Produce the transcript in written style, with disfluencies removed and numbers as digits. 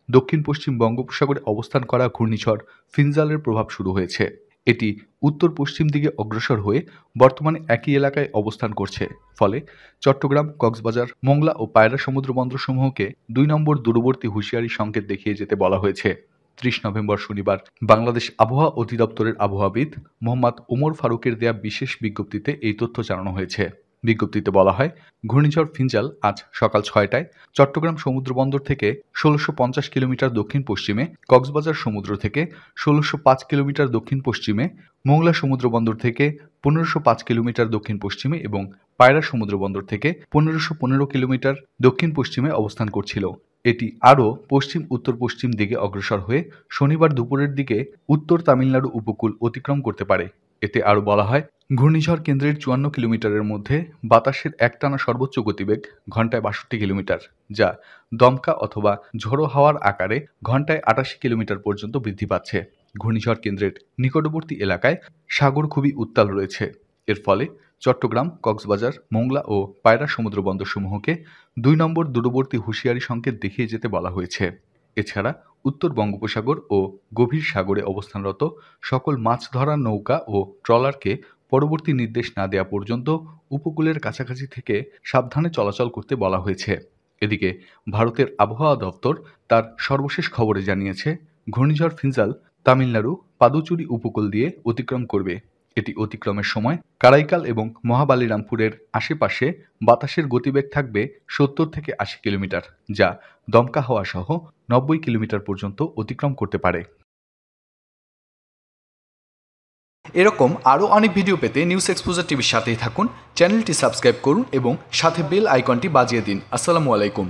দক্ষিণ পশ্চিম বঙ্গোপসাগরে অবস্থান করা ঘূর্ণিঝড় ফিনজালের প্রভাব শুরু হয়েছে। এটি উত্তর পশ্চিম দিকে অগ্রসর হয়ে বর্তমানে একই এলাকায় অবস্থান করছে। ফলে চট্টগ্রাম, কক্সবাজার, মোংলা ও পায়রা সমুদ্র বন্দরসমূহকে ২ নম্বর দূরবর্তী হুঁশিয়ারি সংকেত দেখিয়ে যেতে বলা হয়েছে। ৩০ নভেম্বর শনিবার বাংলাদেশ আবহাওয়া অধিদপ্তরের আবহাওয়াবিদ মোহাম্মদ ওমর ফারুকের দেয়া বিশেষ বিজ্ঞপ্তিতে এই তথ্য জানানো হয়েছে। বিজ্ঞপ্তিতে বলা হয়, ঘূর্ণিঝড় ফিনজাল আজ সকাল ৬টায় চট্টগ্রাম সমুদ্রবন্দর থেকে ১৬৫০ কিলোমিটার দক্ষিণ পশ্চিমে, কক্সবাজার সমুদ্র থেকে ১৬০৫ কিলোমিটার দক্ষিণ পশ্চিমে, মোংলা সমুদ্রবন্দর থেকে ১৫০৫ কিলোমিটার দক্ষিণ পশ্চিমে এবং পায়রা সমুদ্রবন্দর থেকে ১৫১৫ কিলোমিটার দক্ষিণ পশ্চিমে অবস্থান করছিল। এটি আরও পশ্চিম উত্তর পশ্চিম দিকে অগ্রসর হয়ে শনিবার দুপুরের দিকে উত্তর তামিলনাড়ু উপকূল অতিক্রম করতে পারে। এতে আরও বলা হয়, ঘূর্ণিঝড় কেন্দ্রের ৫৪ কিলোমিটারের মধ্যে বাতাসের একটানা সর্বোচ্চ গতিবেগ ঘন্টায় ৬২ কিলোমিটার, যা দমকা অথবা ঝোড়ো হাওয়ার আকারে ঘন্টায় ৮৮ কিলোমিটার পর্যন্ত বৃদ্ধি পাচ্ছে। ঘূর্ণিঝড় কেন্দ্রের নিকটবর্তী এলাকায় সাগর খুবই উত্তাল রয়েছে। এর ফলে চট্টগ্রাম, কক্সবাজার, মোংলা ও পায়রা সমুদ্র বন্দরসমূহকে ২ নম্বর দূরবর্তী হুঁশিয়ারি সংকেত দেখিয়ে যেতে বলা হয়েছে। এছাড়া উত্তর বঙ্গোপসাগর ও গভীর সাগরে অবস্থানরত সকল মাছ ধরার নৌকা ও ট্রলারকে পরবর্তী নির্দেশ না দেওয়া পর্যন্ত উপকূলের কাছাকাছি থেকে সাবধানে চলাচল করতে বলা হয়েছে। এদিকে ভারতের আবহাওয়া দপ্তর তার সর্বশেষ খবরে জানিয়েছে, ঘূর্ণিঝড় ফিনজাল তামিলনাড়ু পাদুচুরি উপকূল দিয়ে অতিক্রম করবে। এটি অতিক্রমের সময় কারাইকাল এবং মহাবালিরামপুরের আশেপাশে বাতাসের গতিবেগ থাকবে ৭০ থেকে ৮০ কিলোমিটার, যা দমকা হাওয়া সহ ৯০ কিলোমিটার পর্যন্ত অতিক্রম করতে পারে। এরকম আরও অনেক ভিডিও পেতে নিউজ এক্সপোজার টিভির সাথেই থাকুন। চ্যানেলটি সাবস্ক্রাইব করুন এবং সাথে বেল আইকনটি বাজিয়ে দিন। আসসালামু আলাইকুম।